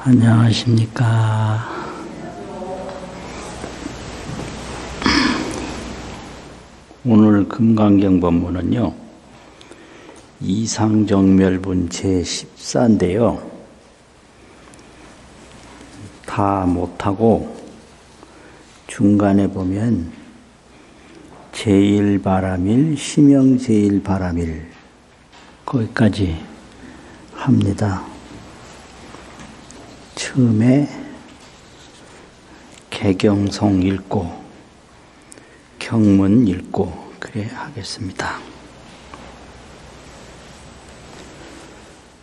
안녕하십니까. 오늘 금강경 법문은요, 이상정멸분 제14인데요. 다 못하고 중간에 보면 제1바람일, 심형 제1바람일 거기까지 합니다. 처음에 개경송 읽고 경문 읽고 그래 하겠습니다.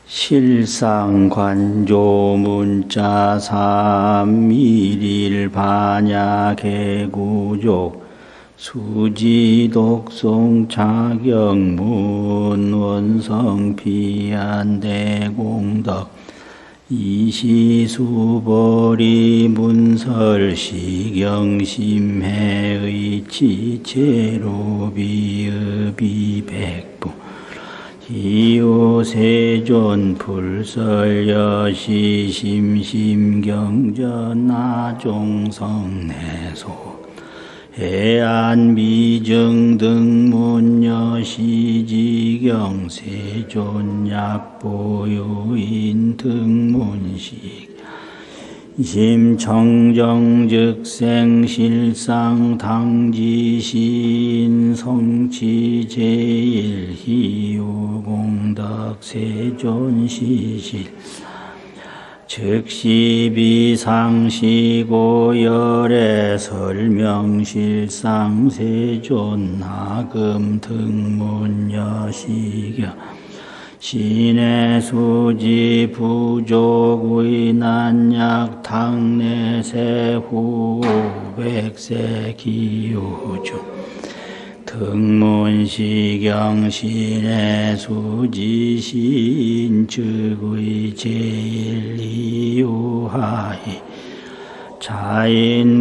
실상관조 문자 삼일일 반야개구족 수지독송 자경문 원성피안대공덕 이시수보리 문설시경심해의 지체로비의비백부 기요세존 불설여시 심심경전 나종성내소 해안미정 등문여시지경 세존약보유인 등문식 심청정즉생실상 당지시인 성취제일희유공덕 세존시실 즉시비상시고열의 설명실상 세존 나금 등문여시경 신의 수지 부족의 난약 당내세후 백세 기우중 등문시경 신의 수지 신즉의 제일이유하이 자인무아상무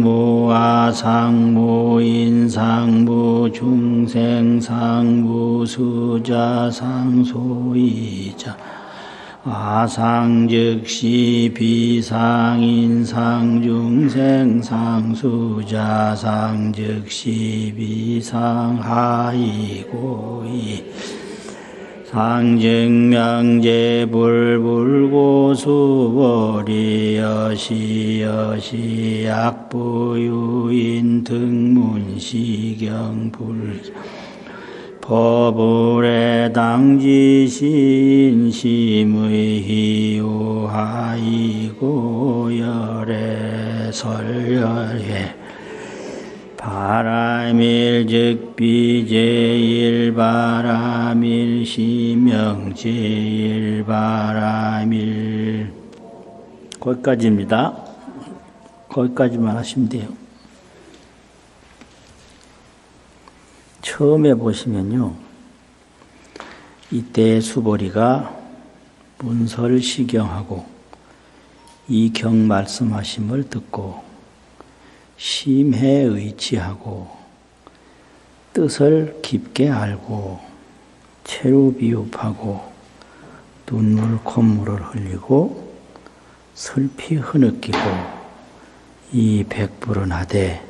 인상무 중생상무 수자상소이자 아상즉시 비상인상 중생상 수자상 즉시 비상하이고이 상증명제불불고수보리여시여시 약부유인 등문시경불 법울의 당지신 심의 희유하이고 열의 설열해 바람일 즉비 제1바람일 심형 제1바람일 거기까지입니다. 거기까지만 하시면 돼요. 처음에 보시면요, 이때 수보리가 문설시경하고 이 경 말씀하심을 듣고 심해의치하고 뜻을 깊게 알고 체루비읍하고 눈물 콧물을 흘리고 슬피 흐느끼고 이 백불은 하되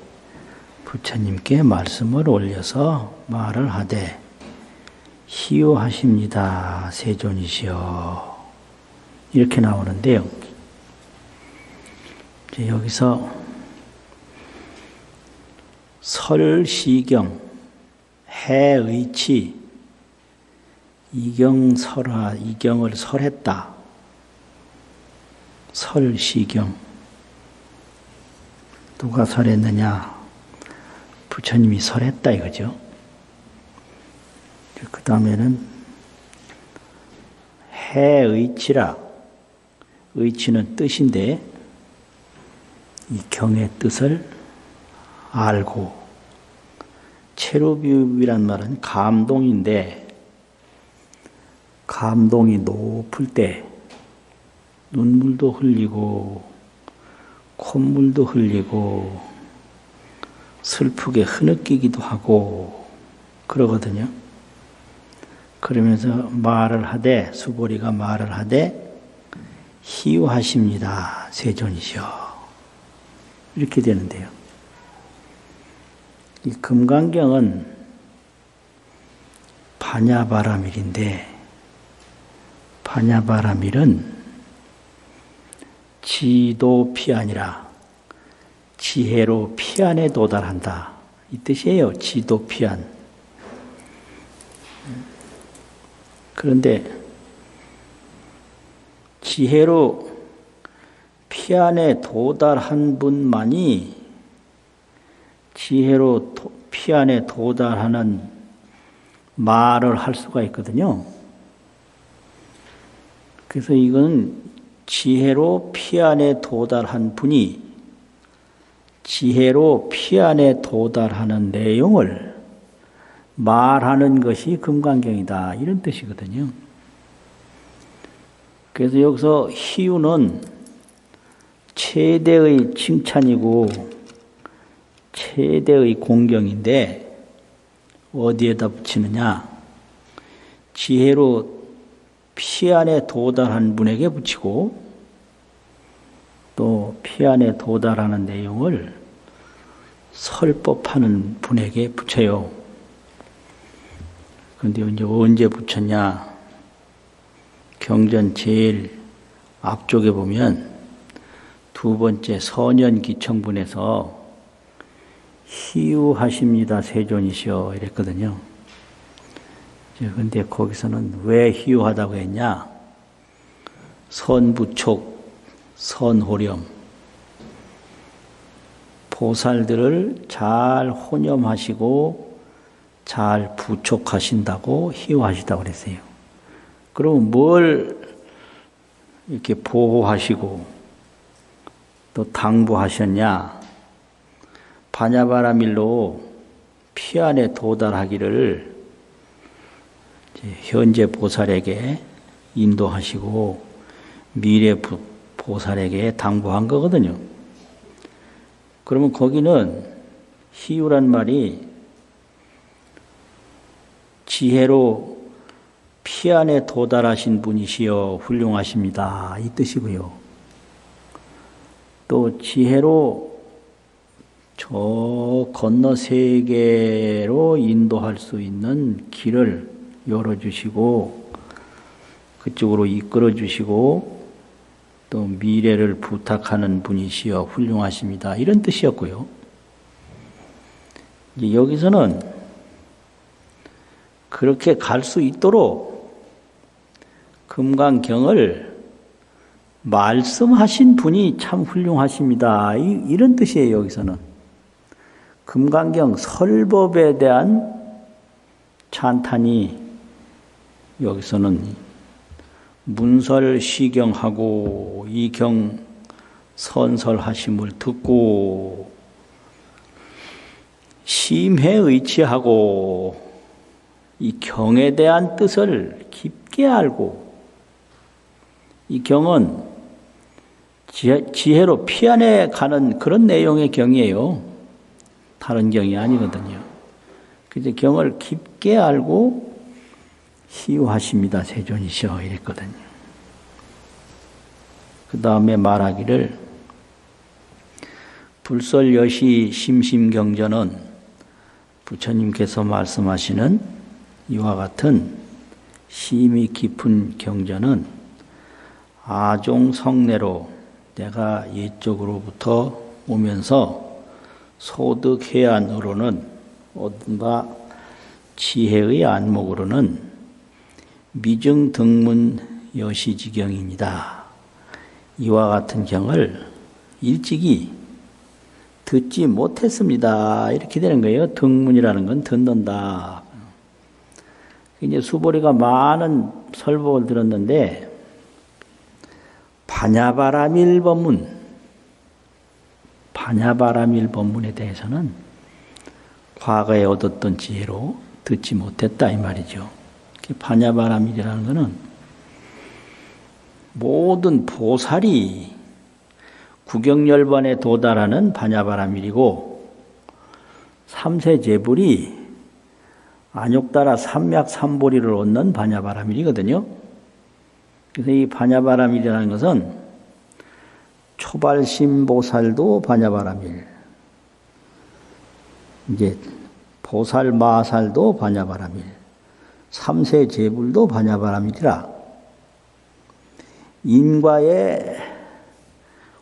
부처님께 말씀을 올려서 말을 하되 희유하십니다 세존이시여 이렇게 나오는데요. 이제 여기서 설시경, 해의치, 이경설하, 이경을 설했다. 설시경. 누가 설했느냐? 부처님이 설했다 이거죠. 그 다음에는 해의치라. 의치는 뜻인데 이 경의 뜻을 알고 체루비읍이란 말은 감동인데 감동이 높을 때 눈물도 흘리고 콧물도 흘리고 슬프게 흐느끼기도 하고 그러거든요. 그러면서 말을 하되 수보리가 말을 하되 희유하십니다. 세존이시여. 이렇게 되는데요. 이 금강경은 반야바라밀인데, 반야바라밀은 지도피안이라 지혜로 피안에 도달한다. 이 뜻이에요. 지도피안. 그런데 지혜로 피안에 도달한 분만이 지혜로 피안에 도달하는 말을 할 수가 있거든요. 그래서 이건 지혜로 피안에 도달한 분이 지혜로 피안에 도달하는 내용을 말하는 것이 금강경이다. 이런 뜻이거든요. 그래서 여기서 희유는 최대의 칭찬이고 최대의 공경인데 어디에다 붙이느냐? 지혜로 피안에 도달한 분에게 붙이고 또 피안에 도달하는 내용을 설법하는 분에게 붙여요. 그런데 이제 언제 붙였냐? 경전 제일 앞쪽에 보면 두 번째 선연기청분에서 희유하십니다. 세존이시여 이랬거든요. 그런데 거기서는 왜 희유하다고 했냐? 선부촉, 선호렴, 보살들을 잘 혼념하시고 잘 부촉하신다고 희유하시다고 그랬어요. 그럼 뭘 이렇게 보호하시고 또 당부하셨냐? 반야바라밀로 피안에 도달하기를 현재 보살에게 인도하시고 미래 보살에게 당부한 거거든요. 그러면 거기는 희유란 말이 지혜로 피안에 도달하신 분이시여 훌륭하십니다. 이 뜻이고요. 또 지혜로 저 건너 세계로 인도할 수 있는 길을 열어주시고 그쪽으로 이끌어주시고 또 미래를 부탁하는 분이시여 훌륭하십니다. 이런 뜻이었고요. 이제 여기서는 그렇게 갈 수 있도록 금강경을 말씀하신 분이 참 훌륭하십니다. 이런 뜻이에요. 여기서는 금강경 설법에 대한 찬탄이 여기서는 문설시경하고 이 경 선설하심을 듣고 심해 의치하고 이 경에 대한 뜻을 깊게 알고 이 경은 지혜로 피안에 가는 그런 내용의 경이에요. 다른 경이 아니거든요. 그래서 경을 깊게 알고 희유하십니다. 세존이시여 이랬거든요. 그 다음에 말하기를 불설여시 심심경전은 부처님께서 말씀하시는 이와 같은 심이 깊은 경전은 아종성내로 내가 이쪽으로부터 오면서 소득해안으로는 얻은 바 지혜의 안목으로는 미증등문 여시지경입니다. 이와 같은 경을 일찍이 듣지 못했습니다. 이렇게 되는 거예요. 등문이라는 건 듣는다. 이제 수보리가 많은 설법을 들었는데 반야바라밀 법문에 대해서는 과거에 얻었던 지혜로 듣지 못했다 이 말이죠. 반야바라밀이라는 것은 모든 보살이 구경열반에 도달하는 반야바라밀이고 삼세제불이 안욕따라 삼맥삼보리를 얻는 반야바라밀이거든요. 그래서 이 반야바라밀이라는 것은 초발심보살도 반야바라밀, 이제 보살마살도 반야바라밀, 삼세제불도 반야바라밀이라 인과에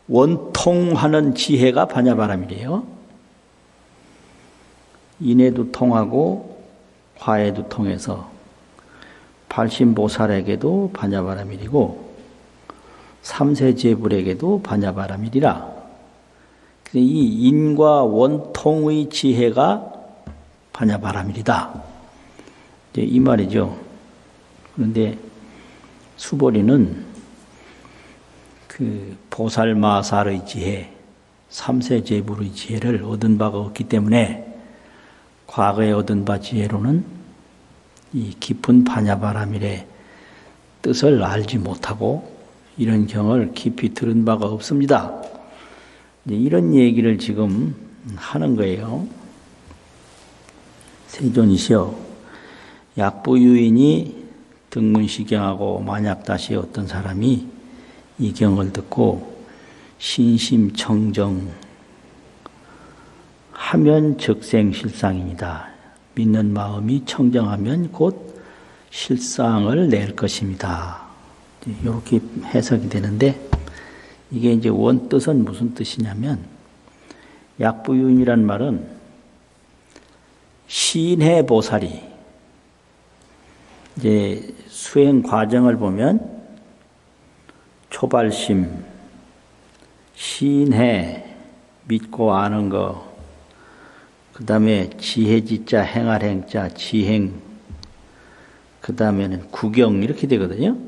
원통하는 지혜가 반야바라밀이에요. 인에도 통하고 화에도 통해서 발심보살에게도 반야바라밀이고 삼세제불에게도 반야바라밀이라 이 인과 원통의 지혜가 반야바라밀이다. 이제 이 말이죠. 그런데 수보리는 그 보살마살의 지혜, 삼세제불의 지혜를 얻은 바가 없기 때문에 과거에 얻은 바 지혜로는 이 깊은 반야바라밀의 뜻을 알지 못하고 이런 경을 깊이 들은 바가 없습니다. 이런 얘기를 지금 하는 거예요. 세존이시여, 약부유인이 등문시경하고 만약 다시 어떤 사람이 이 경을 듣고 신심청정하면 즉생실상입니다. 믿는 마음이 청정하면 곧 실상을 낼 것입니다. 이렇게 해석이 되는데 이게 이제 원뜻은 무슨 뜻이냐면 약부유인이란 말은 신해 보살이 이제 수행 과정을 보면 초발심, 신해, 믿고 아는 거, 그 다음에 지혜지자, 행할행자, 지행, 그 다음에는 구경 이렇게 되거든요.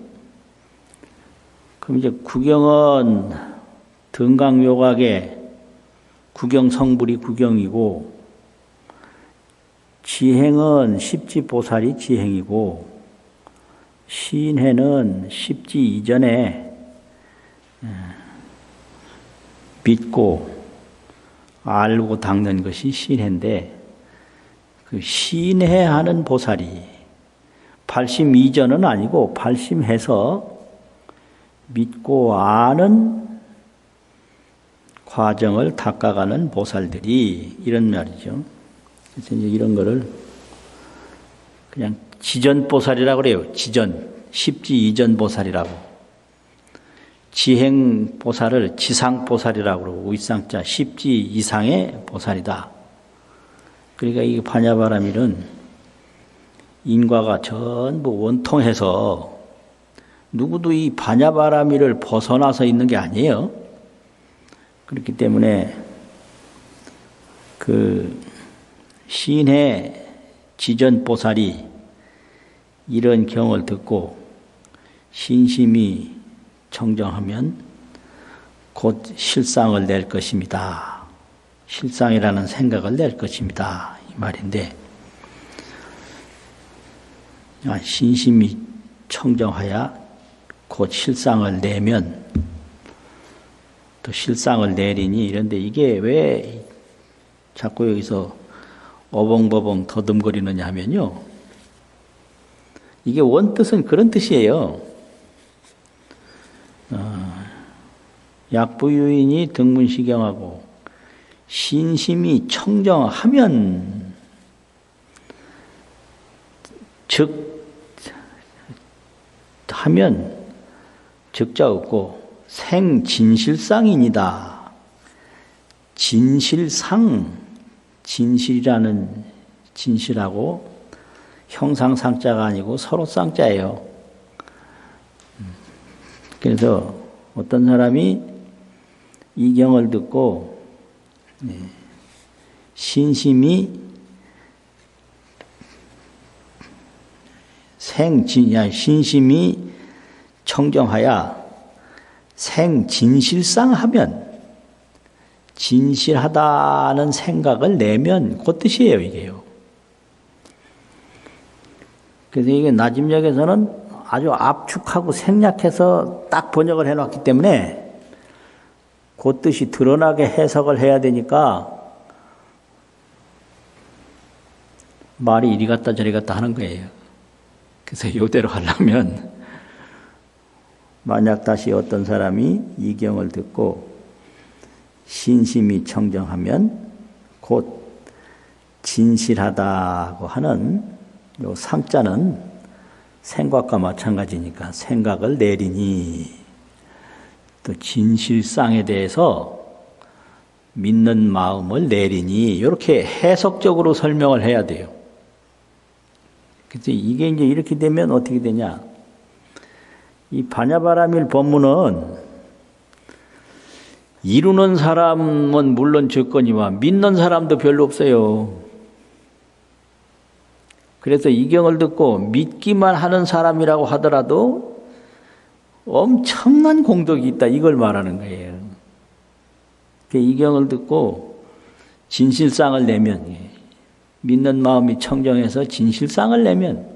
그럼 이제 구경은 등강묘각의 구경 성불이 구경이고, 지행은 십지보살이 지행이고, 신해는 십지 이전에 믿고 알고 닦는 것이 신해인데, 그 신해하는 보살이 발심 이전은 아니고 발심해서 믿고 아는 과정을 닦아가는 보살들이 이런 말이죠. 그래서 이제 이런 거를 그냥 지전보살이라고 그래요. 지전, 십지 이전 보살이라고. 지행보살을 지상보살이라고 그러고 위상자 십지 이상의 보살이다. 그러니까 이 반야바라밀은 인과가 전부 원통해서 누구도 이 반야바라밀을 벗어나서 있는 게 아니에요. 그렇기 때문에 그 신해 지전보살이 이런 경을 듣고 신심이 청정하면 곧 실상을 낼 것입니다. 실상이라는 생각을 낼 것입니다. 이 말인데, 신심이 청정하야 곧 실상을 내면 또 실상을 내리니 이런데 이게 왜 자꾸 여기서 어벙버벙 더듬거리느냐 하면요. 이게 원뜻은 그런 뜻이에요. 약부유인이 등문시경하고 신심이 청정하면 하면 즉자 없고 생진실상이니다. 진실상, 진실이라는 진실하고 형상상자가 아니고 서로 쌍자예요. 그래서 어떤 사람이 이 경을 듣고 신심이 신심이 청정하야 생진실상하면 진실하다는 생각을 내면 그 뜻이에요, 이게요. 그래서 이게 나집역에서는 아주 압축하고 생략해서 딱 번역을 해놨기 때문에 그 뜻이 드러나게 해석을 해야 되니까 말이 이리 갔다 저리 갔다 하는 거예요. 그래서 이대로 하려면 만약 다시 어떤 사람이 이 경을 듣고 신심이 청정하면 곧 진실하다고 하는 요 상자는 생각과 마찬가지니까 생각을 내리니, 또 진실상에 대해서 믿는 마음을 내리니, 이렇게 해석적으로 설명을 해야 돼요. 그래서 이게 이제 이렇게 되면 어떻게 되냐? 이 반야바라밀 법문은 이루는 사람은 물론 적거니와 믿는 사람도 별로 없어요. 그래서 이 경을 듣고 믿기만 하는 사람이라고 하더라도 엄청난 공덕이 있다, 이걸 말하는 거예요. 이 경을 듣고 진실상을 내면, 믿는 마음이 청정해서 진실상을 내면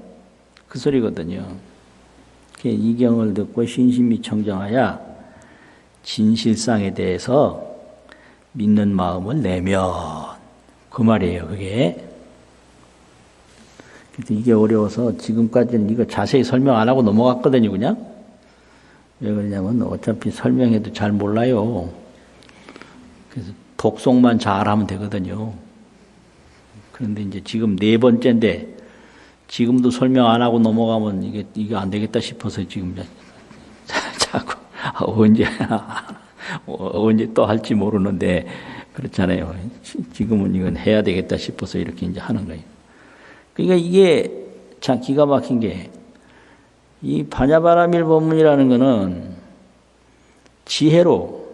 그 소리거든요. 이 경을 듣고 신심이 청정하여 진실상에 대해서 믿는 마음을 내면, 그 말이에요, 그게. 이게 어려워서 지금까지는 이거 자세히 설명 안 하고 넘어갔거든요, 그냥. 왜 그러냐면 어차피 설명해도 잘 몰라요. 그래서 독송만 잘하면 되거든요. 그런데 이제 지금 4번째인데 지금도 설명 안 하고 넘어가면 이게 안 되겠다 싶어서 지금 자꾸 언제 또 할지 모르는데 그렇잖아요. 지금은 이건 해야 되겠다 싶어서 이렇게 이제 하는 거예요. 그러니까 이게 참 기가 막힌 게, 이 반야바라밀 법문이라는 거는 지혜로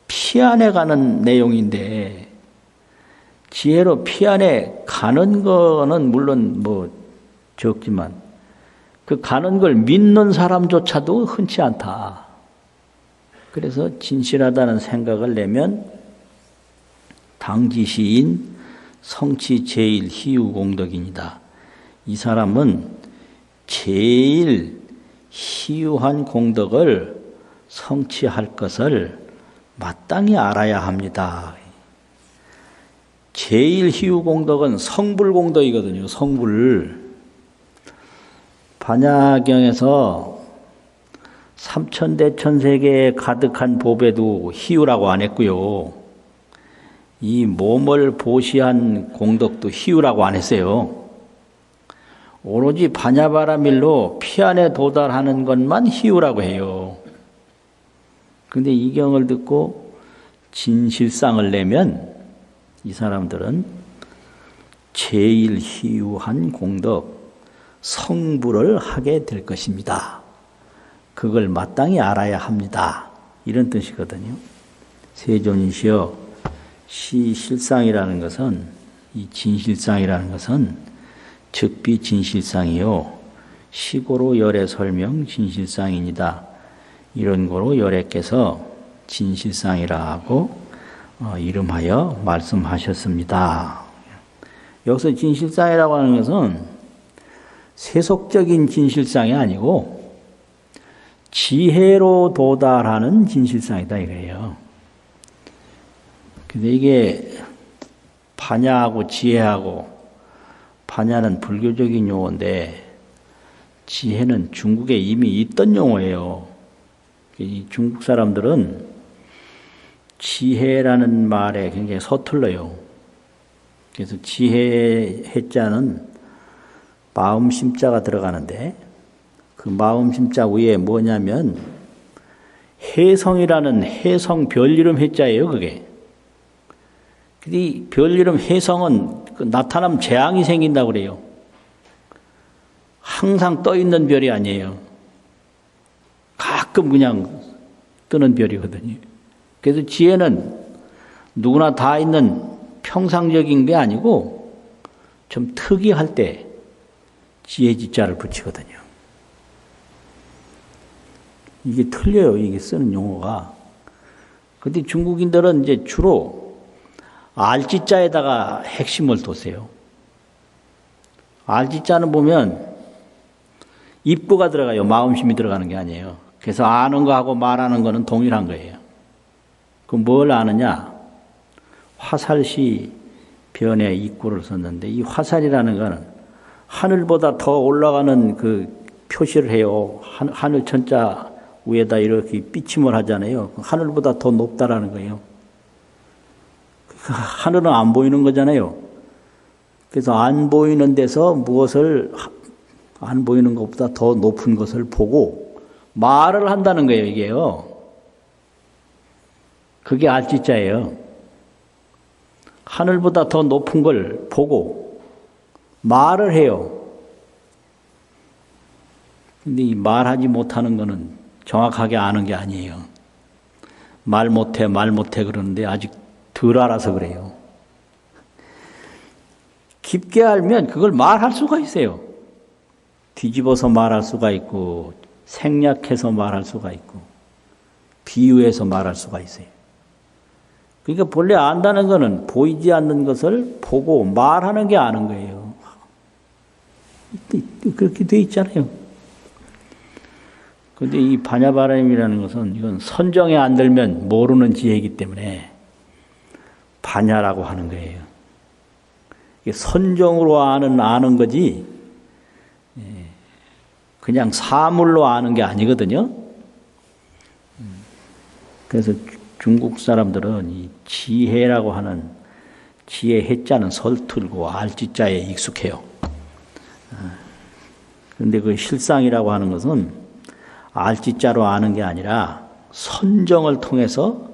피안에 가는 내용인데, 지혜로 피안에 가는 거는 물론 뭐 적지만 그 가는 걸 믿는 사람조차도 흔치 않다. 그래서 진실하다는 생각을 내면 당지시인 성취 제일 희유공덕입니다. 이 사람은 제일 희유한 공덕을 성취할 것을 마땅히 알아야 합니다. 제일 희유공덕은 성불공덕이거든요. 성불. 반야경에서 삼천대천세계에 가득한 보배도 희유라고 안 했고요. 이 몸을 보시한 공덕도 희유라고 안 했어요. 오로지 반야바라밀로 피안에 도달하는 것만 희유라고 해요. 그런데 이 경을 듣고 진실상을 내면 이 사람들은 제일 희유한 공덕, 성불을 하게 될 것입니다. 그걸 마땅히 알아야 합니다. 이런 뜻이거든요. 세존이시여, 시실상이라는 것은, 이 진실상이라는 것은 즉비 진실상이요 시고로 열애 설명 진실상입니다. 이런 거로 열애께서 진실상이라 고 이름하여 말씀하셨습니다. 여기서 진실상이라고 하는 것은 세속적인 진실상이 아니고 지혜로 도달하는 진실상이다 이거예요. 근데 이게 반야하고 지혜하고, 반야는 불교적인 용어인데 지혜는 중국에 이미 있던 용어예요. 이 중국 사람들은 지혜라는 말에 굉장히 서툴러요. 그래서 지혜 해자는 마음 심자가 들어가는데, 그 마음 심자 위에 뭐냐면 혜성이라는 혜성 별 이름 해자예요, 그게. 근데 이 별 이름 혜성은 나타나면 재앙이 생긴다고 그래요. 항상 떠 있는 별이 아니에요. 가끔 그냥 뜨는 별이거든요. 그래서 지혜는 누구나 다 있는 평상적인 게 아니고 좀 특이할 때 지혜 지자를 붙이거든요. 이게 틀려요. 이게 쓰는 용어가. 근데 중국인들은 이제 주로 알지자에다가 핵심을 뒀어요. 알지자는 보면 입구가 들어가요. 마음심이 들어가는 게 아니에요. 그래서 아는 거하고 말하는 거는 동일한 거예요. 그럼 뭘 아느냐? 화살시 변에 입구를 썼는데, 이 화살이라는 거는 하늘보다 더 올라가는 그 표시를 해요. 하늘 천자 위에다 이렇게 삐침을 하잖아요. 하늘보다 더 높다라는 거예요. 하늘은 안 보이는 거잖아요. 그래서 안 보이는 데서 무엇을 안 보이는 것보다 더 높은 것을 보고 말을 한다는 거예요, 이게요. 그게 알지자예요. 하늘보다 더 높은 걸 보고 말을 해요. 근데 이 말하지 못하는 거는 정확하게 아는 게 아니에요. 말 못해 그러는데 아직 덜 알아서 그래요. 깊게 알면 그걸 말할 수가 있어요. 뒤집어서 말할 수가 있고, 생략해서 말할 수가 있고, 비유해서 말할 수가 있어요. 그러니까 본래 안다는 것은 보이지 않는 것을 보고 말하는 게 아는 거예요. 그렇게 돼 있잖아요. 그런데 이 반야바람이라는 것은 이건 선정에 안 들면 모르는 지혜이기 때문에 반야라고 하는 거예요. 이게 선정으로 아는 거지 그냥 사물로 아는 게 아니거든요. 그래서 중국 사람들은 이 지혜라고 하는 지혜 해자는 설틀고 알지자에 익숙해요. 그런데 그 실상이라고 하는 것은 알지자로 아는 게 아니라 선정을 통해서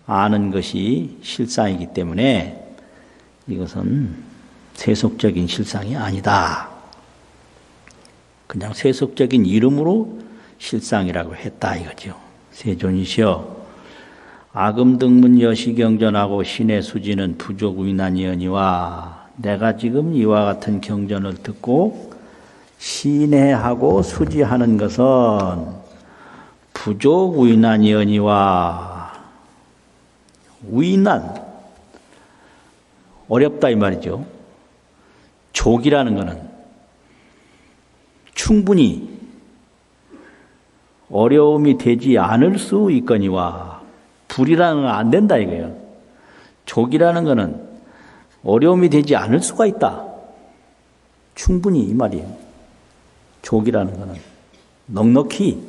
아는 것이 실상이기 때문에 이것은 세속적인 실상이 아니다. 그냥 세속적인 이름으로 실상이라고 했다 이거죠. 세존이시여 아금등문 여시경전하고 신의 수지는 부족위난이언이와 내가 지금 이와 같은 경전을 듣고 신해하고 수지하는 것은 부족위난이언이와 위난 어렵다 이 말이죠. 족이라는 것은 충분히 어려움이 되지 않을 수 있거니와 불이라는 건 안 된다 이거예요. 족이라는 것은 어려움이 되지 않을 수가 있다. 충분히 이 말이에요. 족이라는 것은 넉넉히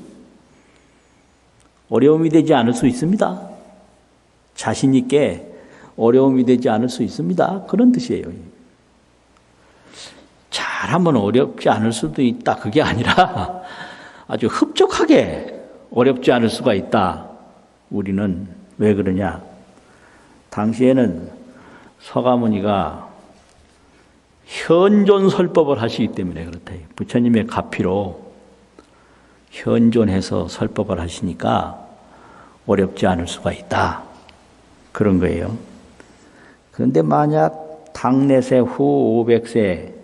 어려움이 되지 않을 수 있습니다. 자신 있게 어려움이 되지 않을 수 있습니다. 그런 뜻이에요. 잘하면 어렵지 않을 수도 있다. 그게 아니라 아주 흡족하게 어렵지 않을 수가 있다. 우리는 왜 그러냐? 당시에는 서가모니가 현존설법을 하시기 때문에 그렇다. 부처님의 가피로 현존해서 설법을 하시니까 어렵지 않을 수가 있다. 그런 거예요. 그런데 만약 당내세 후 500세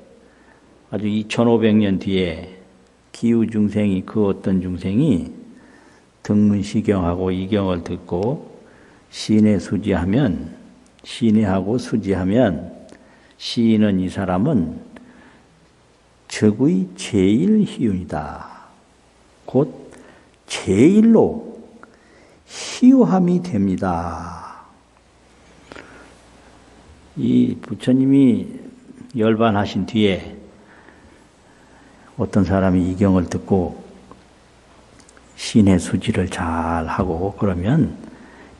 아주 2500년 뒤에 기후 중생이 그 어떤 중생이 등문시경하고 이경을 듣고 신해하고 수지하면 시인은 이 사람은 적의 제일 희윤이다. 곧 제일로 희유함이 됩니다. 이 부처님이 열반하신 뒤에 어떤 사람이 이 경을 듣고 신의 수지를 잘 하고 그러면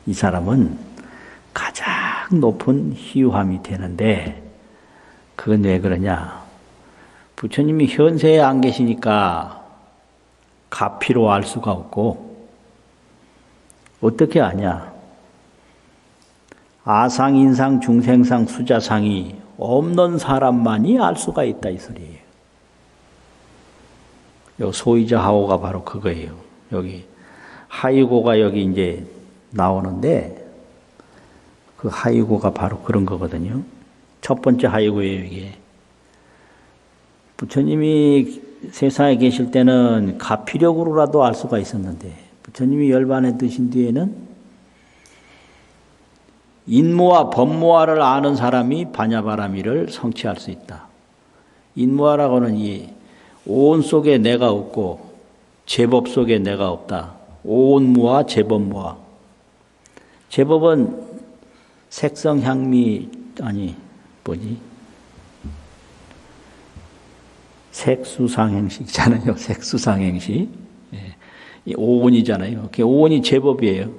이 사람은 가장 높은 희유함이 되는데 그건 왜 그러냐? 부처님이 현세에 안 계시니까 가피로 알 수가 없고 어떻게 아냐? 아상, 인상, 중생상, 수자상이 없는 사람만이 알 수가 있다 이 소리예요. 요 소이자 하오가 바로 그거예요. 여기 하이고가 여기 이제 나오는데 그 하이고가 바로 그런 거거든요. 첫 번째 하이고예요, 이게. 부처님이 세상에 계실 때는 가피력으로라도 알 수가 있었는데 부처님이 열반에 드신 뒤에는 인무와 법무화를 아는 사람이 반야바라미를 성취할 수 있다. 인무화라고는 이 온 속에 내가 없고 제법 속에 내가 없다. 온무화, 제법무화. 제법은 색성, 향미, 색수상행식이잖아요. 색수상행식. 오온이잖아요. 그 오온이 제법이에요.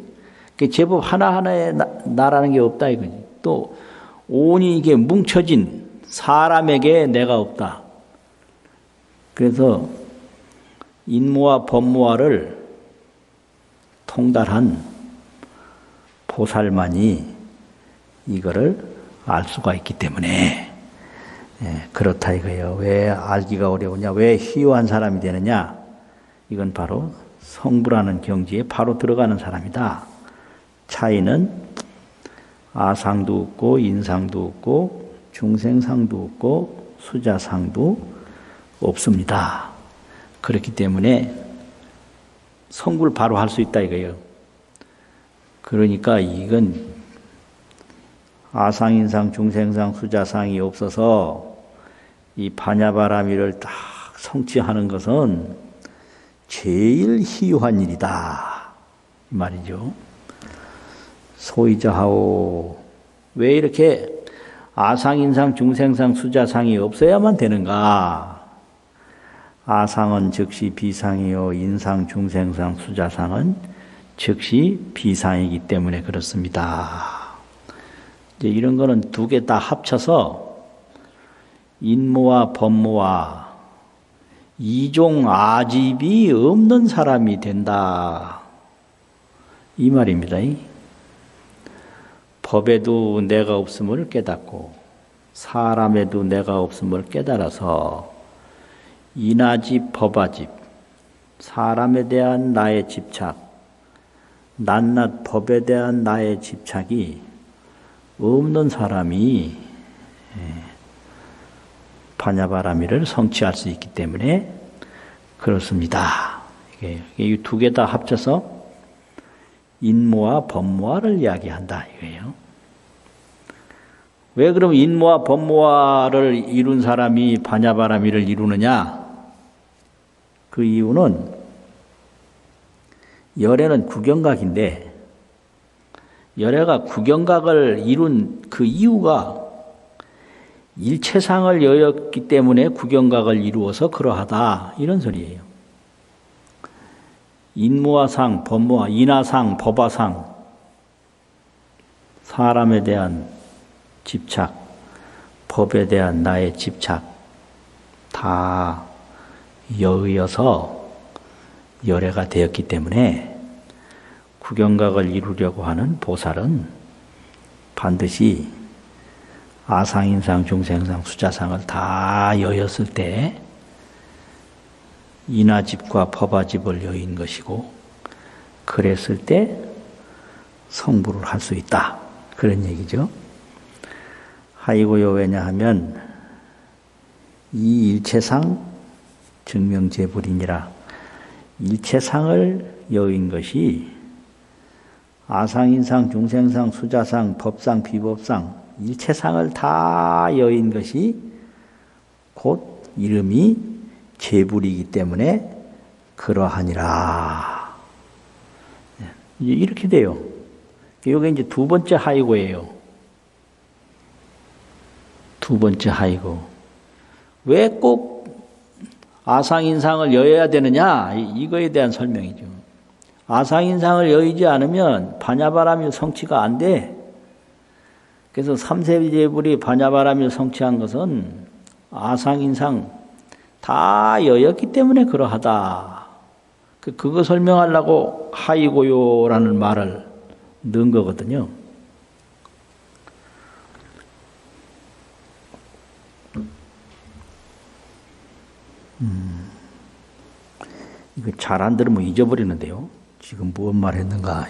그 제법 하나하나에 나라는 게 없다 이거지. 또 오온이 이게 뭉쳐진 사람에게 내가 없다. 그래서 인모와 법모와를 통달한 보살만이 이거를 알 수가 있기 때문에 그렇다 이거예요. 왜 알기가 어려우냐? 왜 희유한 사람이 되느냐? 이건 바로 성부라는 경지에 바로 들어가는 사람이다. 차이는 아상도 없고 인상도 없고 중생상도 없고 수자상도 없습니다. 그렇기 때문에 성불 바로 할 수 있다 이거예요. 그러니까 이건 아상인상 중생상 수자상이 없어서 이 반야바라미를 딱 성취하는 것은 제일 희유한 일이다 이 말이죠. 소이자하오, 왜 이렇게 아상인상 중생상 수자상이 없어야만 되는가? 아상은 즉시 비상이요 인상 중생상 수자상은 즉시 비상이기 때문에 그렇습니다. 이제 이런 거는 두 개 다 합쳐서 인모와 법모와 이종 아집이 없는 사람이 된다 이 말입니다. 법에도 내가 없음을 깨닫고 사람에도 내가 없음을 깨달아서 인아집 법아집 사람에 대한 나의 집착 낱낱 법에 대한 나의 집착이 없는 사람이 반야바라미를 성취할 수 있기 때문에 그렇습니다. 이 두 개 다 합쳐서 인모와 법모와를 이야기한다 이거예요. 왜 그럼 인모와 법모와를 이룬 사람이 반야바라미를 이루느냐? 그 이유는 열애는 구경각인데 열애가 구경각을 이룬 그 이유가 일체상을 여였기 때문에 구경각을 이루어서 그러하다 이런 소리예요. 인모와상, 법모와 인하상, 법화상 사람에 대한 집착, 법에 대한 나의 집착 다 여의어서 열애가 되었기 때문에 구경각을 이루려고 하는 보살은 반드시 아상인상, 중생상, 수자상을 다 여였을 때 인하집과 법화집을 여인 것이고 그랬을 때 성불을 할 수 있다. 그런 얘기죠. 하이고요 왜냐하면 이 일체상 증명제불이니라 일체상을 여인 것이 아상인상, 중생상, 수자상, 법상, 비법상 일체상을 다 여인 것이 곧 이름이 제불이기 때문에 그러하니라. 이렇게 돼요. 이게 이제 두 번째 하이고예요. 두 번째 하이고. 왜 꼭 아상인상을 여어야 되느냐? 이거에 대한 설명이죠. 아상인상을 여의지 않으면 반야바라밀 성취가 안 돼. 그래서 삼세제불이 반야바라밀 성취한 것은 아상인상 다 여였기 때문에 그러하다. 그거 설명하려고 하이고요라는 말을 넣은 거거든요. 이거 잘 안 들으면 잊어버리는데요. 지금 무슨 말 했는가.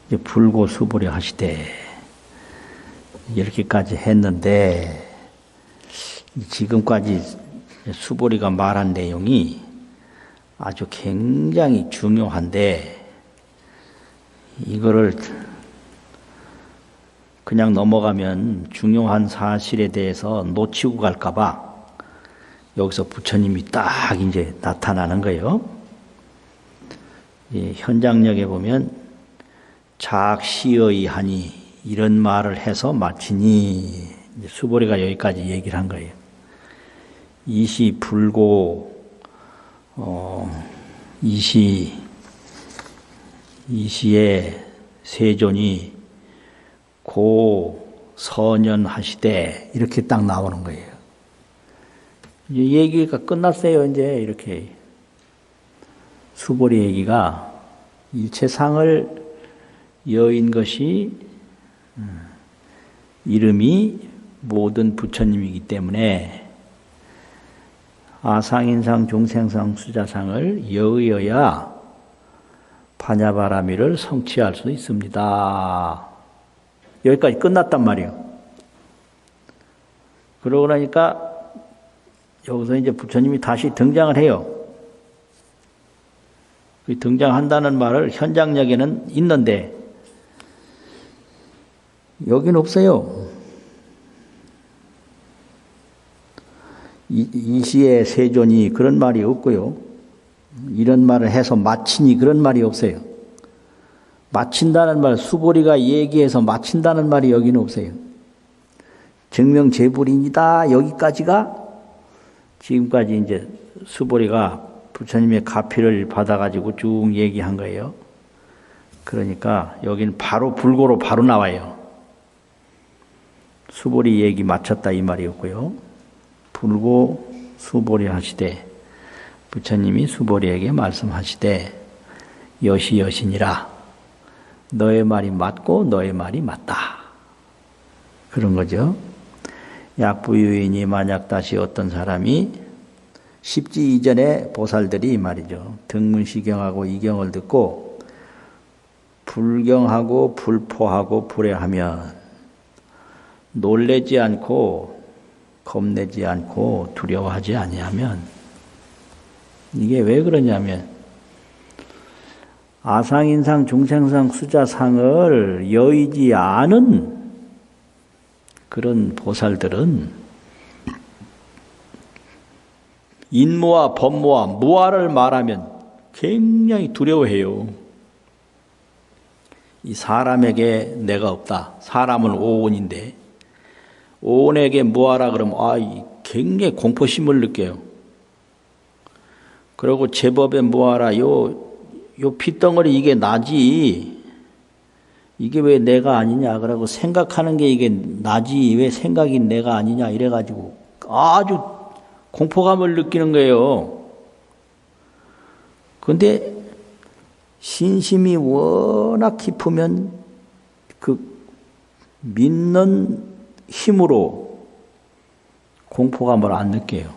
이제 불고 수보리 하시되 이렇게까지 했는데 지금까지 수보리가 말한 내용이 아주 굉장히 중요한데 이거를 그냥 넘어가면 중요한 사실에 대해서 놓치고 갈까 봐 여기서 부처님이 딱 이제 나타나는 거예요. 현장력에 보면 작시의 하니 이런 말을 해서 마치니 수보리가 여기까지 얘기를 한 거예요. 이시 불고 이시의 세존이 고 선연하시되 이렇게 딱 나오는 거예요. 이제 얘기가 끝났어요. 이제 이렇게 수보리 얘기가 일체상을 여인 것이 이름이 모든 부처님이기 때문에 아상인상 중생상 수자상을 여의어야 파냐바라미를 성취할 수 있습니다. 여기까지 끝났단 말이에요. 그러고 나니까 여기서 이제 부처님이 다시 등장을 해요. 그 등장한다는 말을 현장역에는 있는데 여긴 없어요. 이시의 세존이 그런 말이 없고요. 이런 말을 해서 마치니 그런 말이 없어요. 마친다는 말, 수보리가 얘기해서 마친다는 말이 여기는 없어요. 증명제불입니다. 여기까지가 지금까지 이제 수보리가 부처님의 가피를 받아가지고 쭉 얘기한 거예요. 그러니까 여기는 바로 불고로 바로 나와요. 수보리 얘기 마쳤다 이 말이었고요. 불고 수보리 하시되 부처님이 수보리에게 말씀하시되 여시 여신이라 너의 말이 맞고 너의 말이 맞다. 그런 거죠. 약부유인이 만약 다시 어떤 사람이 십지 이전의 보살들이 말이죠. 등문시경하고 이경을 듣고 불경하고 불포하고 불애하면 놀래지 않고 겁내지 않고 두려워하지 아니하면 이게 왜 그러냐면 아상인상 중생상 수자상을 여의지 않은 그런 보살들은 인무와 법무와 무아를 말하면 굉장히 두려워해요. 이 사람에게 내가 없다. 사람은 오온인데 오온에게 무아라 그러면 굉장히 공포심을 느껴요. 그리고 제법에 무아라 요 핏덩어리 이게 나지 이게 왜 내가 아니냐 그러고 생각하는 게 이게 나지 왜 생각이 내가 아니냐 이래가지고 아주 공포감을 느끼는 거예요. 그런데 신심이 워낙 깊으면 그 믿는 힘으로 공포감을 안 느껴요.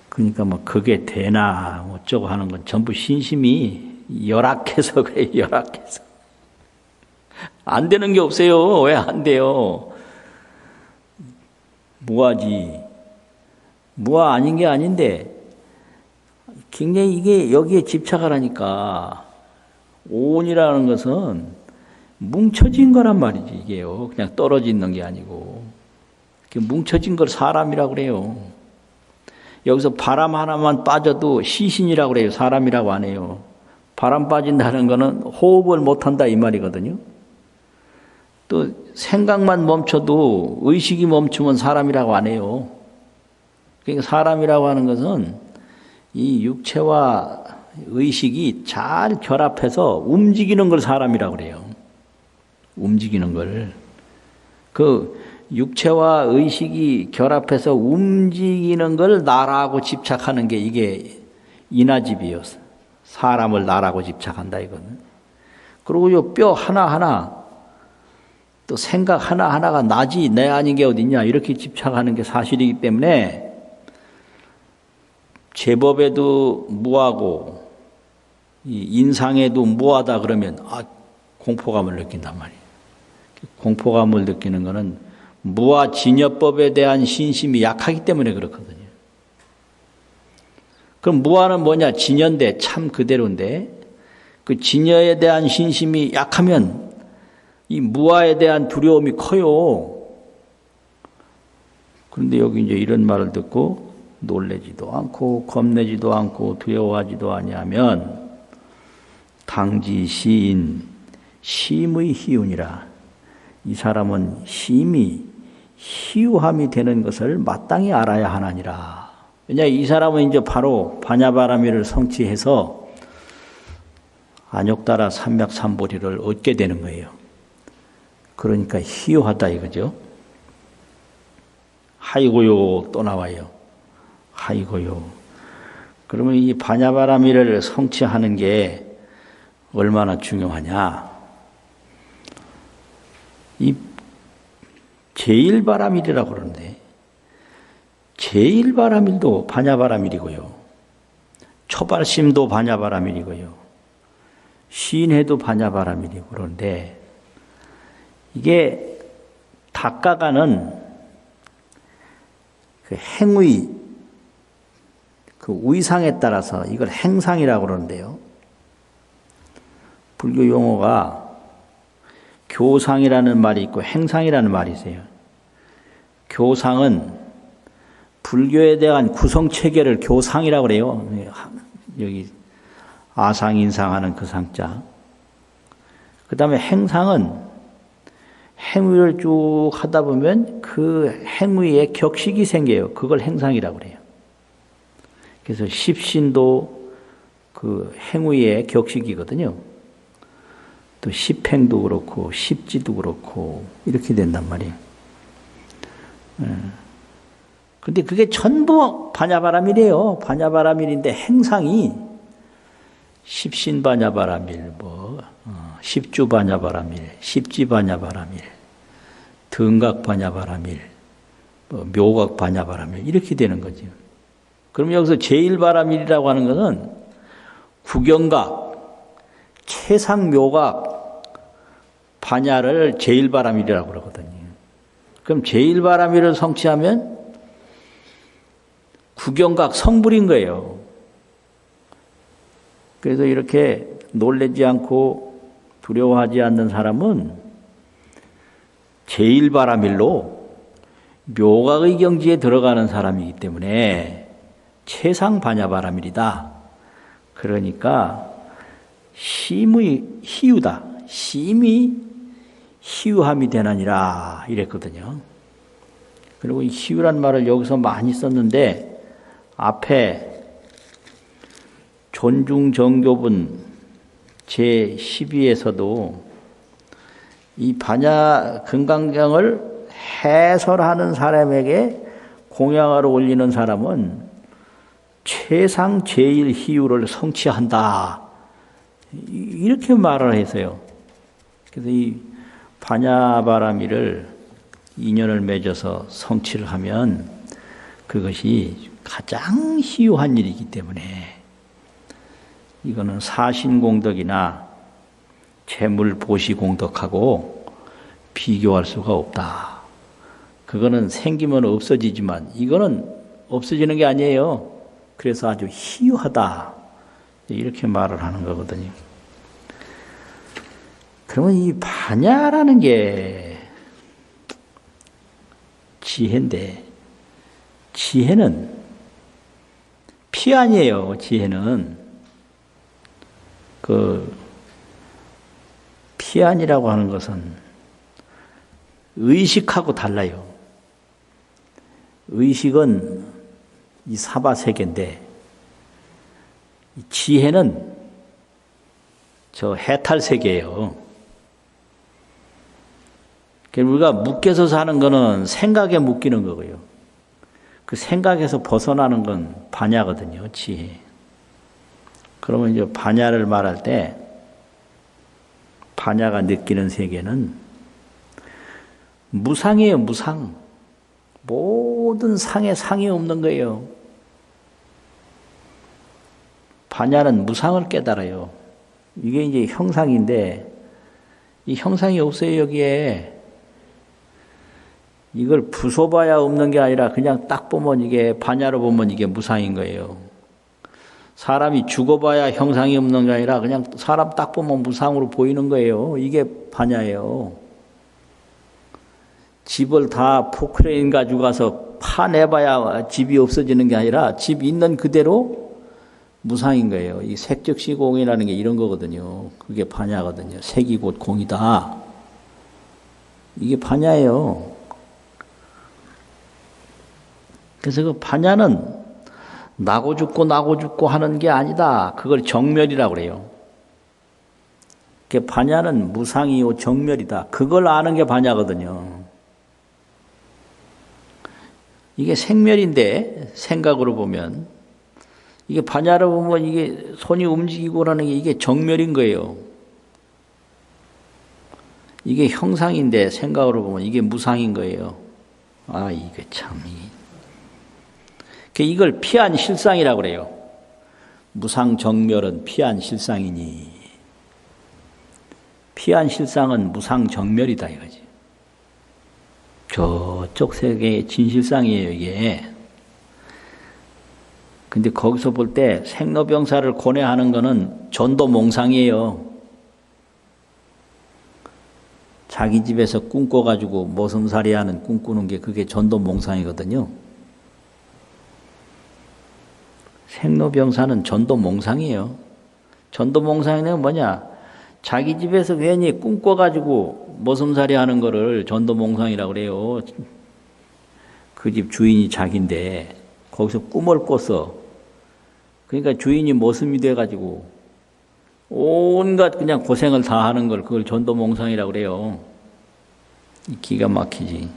그러니까 뭐 그게 되나 어쩌고 하는 건 전부 신심이 열악해서 그래요. 열악해서. 안 되는 게 없어요. 왜 안 돼요? 무아지. 무아 아닌 게 아닌데 굉장히 이게 여기에 집착을 하니까 오온이라는 것은 뭉쳐진 거란 말이지 이게요. 그냥 떨어져 있는 게 아니고 이렇게 뭉쳐진 걸 사람이라고 그래요. 여기서 바람 하나만 빠져도 시신이라고 그래요. 사람이라고 안 해요. 바람 빠진다는 거는 호흡을 못한다 이 말이거든요. 또 생각만 멈춰도 의식이 멈추면 사람이라고 안 해요. 그러니까 사람이라고 하는 것은 이 육체와 의식이 잘 결합해서 움직이는 걸 사람이라고 그래요. 움직이는 걸. 그 육체와 의식이 결합해서 움직이는 걸 나라고 집착하는 게 이게 인하집이에요. 사람을 나라고 집착한다 이거는. 그리고 요 뼈 하나하나 또 생각 하나하나가 나지 내 아닌 게 어딨냐 이렇게 집착하는 게 사실이기 때문에 제법에도 무하고 인상에도 무하다 그러면 공포감을 느낀단 말이에요. 공포감을 느끼는 것은 무아 진여법에 대한 신심이 약하기 때문에 그렇거든요. 그럼 무아는 뭐냐? 진여인데 참 그대로인데 그 진여에 대한 신심이 약하면 이 무아에 대한 두려움이 커요. 그런데 여기 이제 이런 말을 듣고 놀래지도 않고 겁내지도 않고 두려워하지도 아니하면 당지 시인 심의 희운이라 이 사람은 심이 희유함이 되는 것을 마땅히 알아야 하나니라. 왜냐, 이 사람은 이제 바로 반야바라미를 성취해서 안욕다라 삼맥삼보리를 얻게 되는 거예요. 그러니까 희유하다 이거죠. 하이고요 또 나와요. 하이고요. 그러면 이 반야바라미를 성취하는 게 얼마나 중요하냐. 이 제일바라밀이라고 그러는데 제일바라밀도 반야바라밀이고요. 초발심도 반야바라밀이고요. 신해도 반야바라밀이고 그런데 이게 닦아가는 그 행위, 그 위상에 따라서 이걸 행상이라고 그러는데요. 불교 용어가 교상이라는 말이 있고 행상이라는 말이 있어요. 교상은 불교에 대한 구성체계를 교상이라고 그래요. 여기 아상인상하는 그 상자. 그 다음에 행상은 행위를 쭉 하다 보면 그 행위에 격식이 생겨요. 그걸 행상이라고 그래요. 그래서 십신도 그 행위의 격식이거든요. 또 십행도 그렇고 십지도 그렇고 이렇게 된단 말이에요. 근데 그게 전부 반야바라밀이에요. 반야바라밀인데 행상이 십신반야바라밀, 십주반야바라밀, 십지반야바라밀, 등각반야바라밀, 묘각반야바라밀 이렇게 되는 거죠. 그럼 여기서 제일바라밀이라고 하는 것은 구경각, 최상묘각, 반야를 제일바라밀이라고 그러거든요. 그럼 제일바라밀을 성취하면 구경각 성불인 거예요. 그래서 이렇게 놀라지 않고 두려워하지 않는 사람은 제일바라밀로 묘각의 경지에 들어가는 사람이기 때문에 최상반야바라밀이다. 그러니까 심의 희유다. 심이 희유함이 되나니라 이랬거든요. 그리고 이 희유란 말을 여기서 많이 썼는데 앞에 존중정교분 제12에서도 이 반야 금강경을 해설하는 사람에게 공양하러 올리는 사람은 최상 제일 희유를 성취한다. 이렇게 말을 했어요. 그래서 이 반야바라밀을 인연을 맺어서 성취를 하면 그것이 가장 희유한 일이기 때문에 이거는 사신공덕이나 재물보시공덕하고 비교할 수가 없다. 그거는 생기면 없어지지만 이거는 없어지는 게 아니에요. 그래서 아주 희유하다. 이렇게 말을 하는 거거든요. 그러면 이 반야라는 게 지혜인데 지혜는 피 아니에요. 지혜는 그 피안이라고 하는 것은 의식하고 달라요. 의식은 이 사바세계인데 지혜는 저 해탈세계예요. 우리가 묶여서 사는 거는 생각에 묶이는 거고요. 그 생각에서 벗어나는 건 반야거든요. 지혜. 그러면 이제 반야를 말할 때 반야가 느끼는 세계는 무상이에요. 무상. 모든 상에 상이 없는 거예요. 반야는 무상을 깨달아요. 이게 이제 형상인데 이 형상이 없어요. 여기에. 이걸 부숴봐야 없는 게 아니라 그냥 딱 보면 이게 반야로 보면 이게 무상인 거예요. 사람이 죽어봐야 형상이 없는 게 아니라 그냥 사람 딱 보면 무상으로 보이는 거예요. 이게 반야예요. 집을 다 포크레인 가지고 가서 파내봐야 집이 없어지는 게 아니라 집 있는 그대로 무상인 거예요. 이 색적시공이라는 게 이런 거거든요. 그게 반야거든요. 색이 곧 공이다. 이게 반야예요. 그래서 그 반야는 나고 죽고 하는 게 아니다. 그걸 정멸이라고 그래요. 반야는 무상이요 정멸이다. 그걸 아는 게 반야거든요. 이게 생멸인데 생각으로 보면 이게 반야로 보면 이게 손이 움직이고라는 게 이게 정멸인 거예요. 이게 형상인데 생각으로 보면 이게 무상인 거예요. 아, 이게 참. 이걸 피한 실상이라고 그래요. 무상 정멸은 피한 실상이니. 피한 실상은 무상 정멸이다 이거지. 저쪽 세계의 진실상이에요, 이게. 근데 거기서 볼 때 생로병사를 고뇌하는 거는 전도몽상이에요. 자기 집에서 꿈꿔가지고 모성살이하는 꿈꾸는 게 그게 전도몽상이거든요. 생로병사는 전도몽상이에요. 전도몽상은 뭐냐? 자기 집에서 괜히 꿈꿔가지고 모성살이하는 거를 전도몽상이라고 그래요. 그 집 주인이 자기인데 거기서 꿈을 꿨어. 그러니까 주인이 모습이 돼가지고 온갖 그냥 고생을 다 하는 걸 그걸 전도몽상이라고 그래요. 기가 막히지.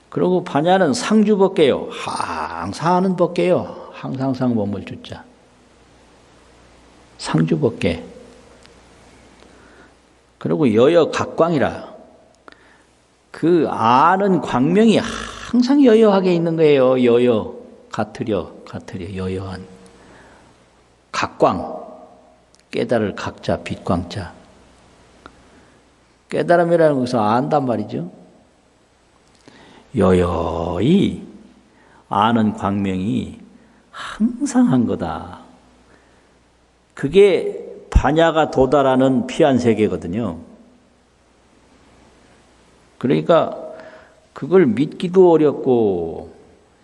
그리고 반야는 상주법계요. 항상 하는 법계요. 항상 몸을 주자. 상주법계. 그리고 여여 각광이라. 그 아는 광명이 항상 여여하게 있는 거예요. 여여. 같으려 여여한. 각광. 깨달을 각자 빛광자. 깨달음이라는 것을 안단 말이죠. 여여히 아는 광명이 항상 한 거다. 그게 반야가 도달하는 피한 세계거든요. 그러니까 그걸 믿기도 어렵고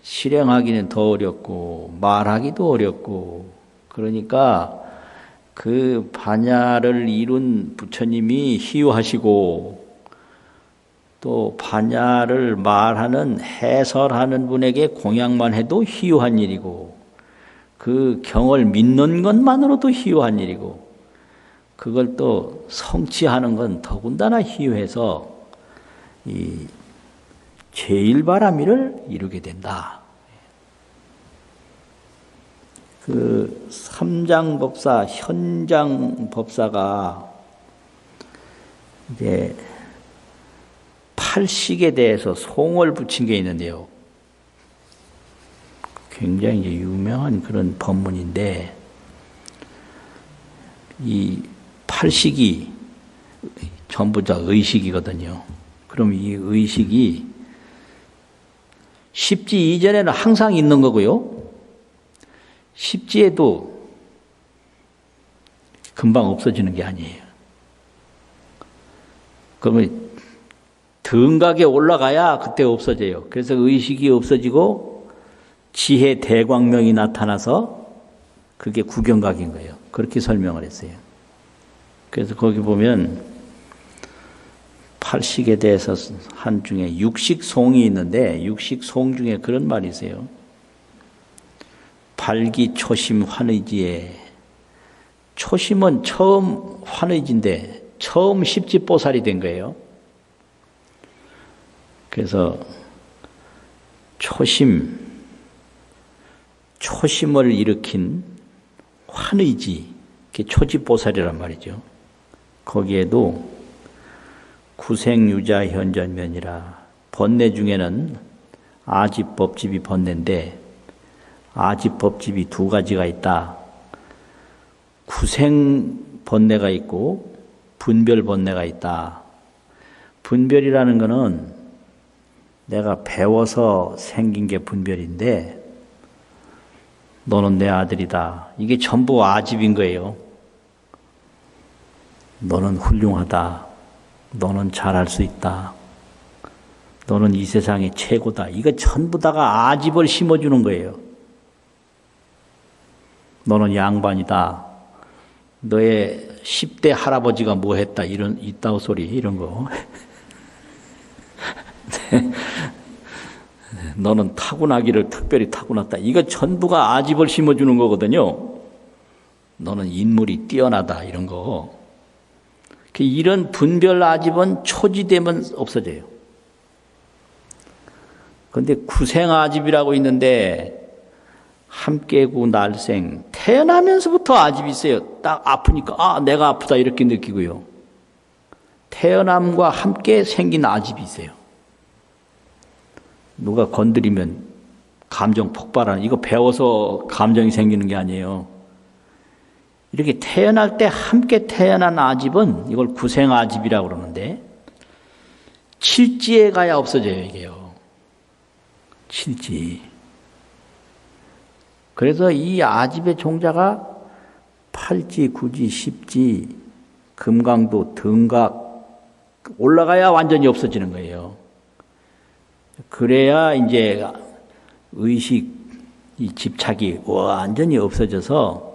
실행하기는 더 어렵고 말하기도 어렵고 그러니까 그 반야를 이룬 부처님이 희유하시고 또 반야를 말하는 해설하는 분에게 공양만 해도 희유한 일이고 그 경을 믿는 것만으로도 희유한 일이고 그걸 또 성취하는 건 더군다나 희유해서 이 제일바라미를 이루게 된다. 그 삼장법사, 현장법사가 이제 팔식에 대해서 송을 붙인 게 있는데요. 굉장히 이제 유명한 그런 법문인데, 이 팔식이 전부 다 의식이거든요. 그럼 이 의식이 십지 이전에는 항상 있는 거고요. 십지에도 금방 없어지는 게 아니에요. 그러면 등각에 올라가야 그때 없어져요. 그래서 의식이 없어지고 지혜 대광명이 나타나서 그게 구경각인 거예요. 그렇게 설명을 했어요. 그래서 거기 보면 팔식에 대해서 한 중에 육식송이 있는데 육식송 중에 그런 말이 있어요. 발기초심 환의지에 초심은 처음 환의지인데 처음 십지보살이 된 거예요. 그래서 초심을 일으킨 환의지, 그게 초지보살이란 말이죠. 거기에도 구생유자 현전면이라 번뇌 중에는 아집 법집이 번뇌인데 아집 법집이 두 가지가 있다. 구생 번뇌가 있고 분별 번뇌가 있다. 분별이라는 것은 내가 배워서 생긴 게 분별인데 너는 내 아들이다. 이게 전부 아집인 거예요. 너는 훌륭하다. 너는 잘할 수 있다. 너는 이 세상의 최고다. 이거 전부 다가 아집을 심어주는 거예요. 너는 양반이다. 너의 10대 할아버지가 뭐 했다. 이따오 소리, 이런 거. 너는 타고나기를 특별히 타고났다. 이거 전부가 아집을 심어주는 거거든요. 너는 인물이 뛰어나다 이런 거. 이런 분별 아집은 초지되면 없어져요. 그런데 구생 아집이라고 있는데 함께구 날생 태어나면서부터 아집이 있어요. 딱 아프니까 내가 아프다 이렇게 느끼고요. 태어남과 함께 생긴 아집이 있어요. 누가 건드리면 감정 폭발하는, 이거 배워서 감정이 생기는 게 아니에요. 이렇게 태어날 때 함께 태어난 아집은 이걸 구생 아집이라고 그러는데 칠지에 가야 없어져요, 이게요. 칠지. 그래서 이 아집의 종자가 팔지, 구지, 십지, 금강도, 등각 올라가야 완전히 없어지는 거예요. 그래야 이제 의식, 이 집착이 완전히 없어져서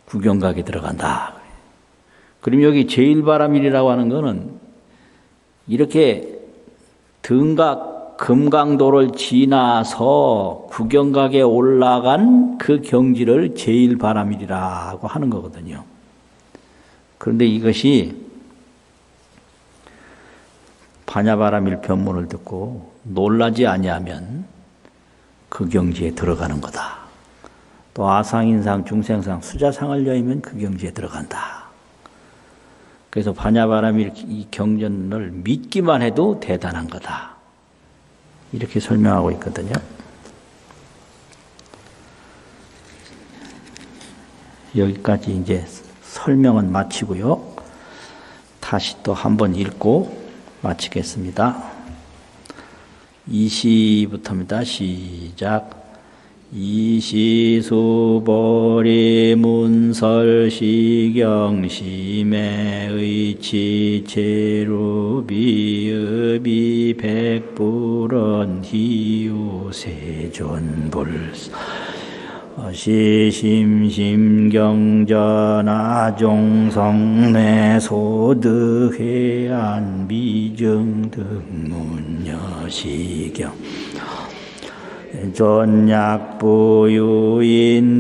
구경각에 들어간다. 그럼 여기 제일바라밀이라고 하는 거는 이렇게 등각, 금강도를 지나서 구경각에 올라간 그 경지를 제일바라밀이라고 하는 거거든요. 그런데 이것이 반야바라밀 변문을 듣고 놀라지 아니하면 그 경지에 들어가는 거다. 또 아상인상, 중생상, 수자상을 여의면 그 경지에 들어간다. 그래서 반야바라밀 이 경전을 믿기만 해도 대단한 거다. 이렇게 설명하고 있거든요. 여기까지 이제 설명은 마치고요. 다시 또 한번 읽고 마치겠습니다. 2시부터입니다. 시작. 이시수보리 문설시경심의 의치체루비읍이 백불언 희유세존불사 시심심경전하종성내소득해안 비정등문여시경 전약부유인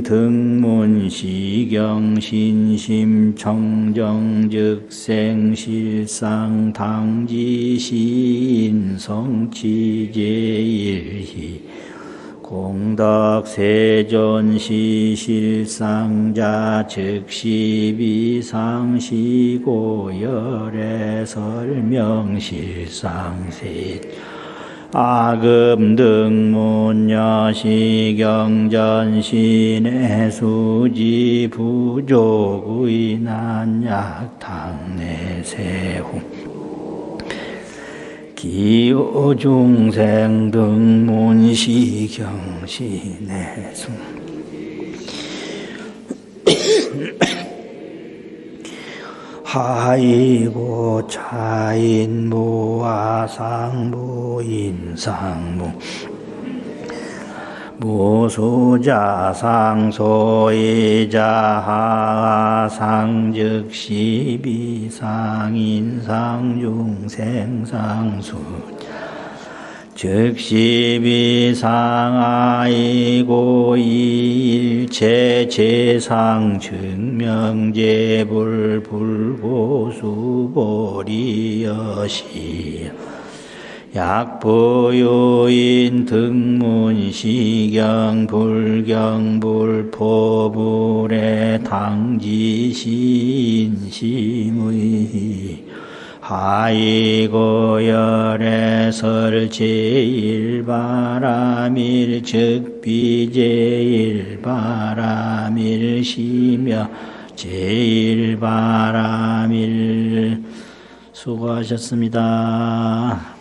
등문시경 신심청정즉생실상 당지시인 성취제일희 공덕세존시 실상자 즉시비상시고열의 설명실상세 아금등문여시경전신의 수지 부족의난약탕내세후 기호중생 등문시경신의 수 하이고 차인무 아상무 인상무 무수자 상소이자 하상 즉시비상 인상 중생상수 즉시비상 아이고 일체 재상 증명제불 불고수보리여시 약부유인 등문시경 불경불포불의 당지신심의 하이고열의 설제일바라밀 즉비제일바라밀 시며 제일바라밀 수고하셨습니다.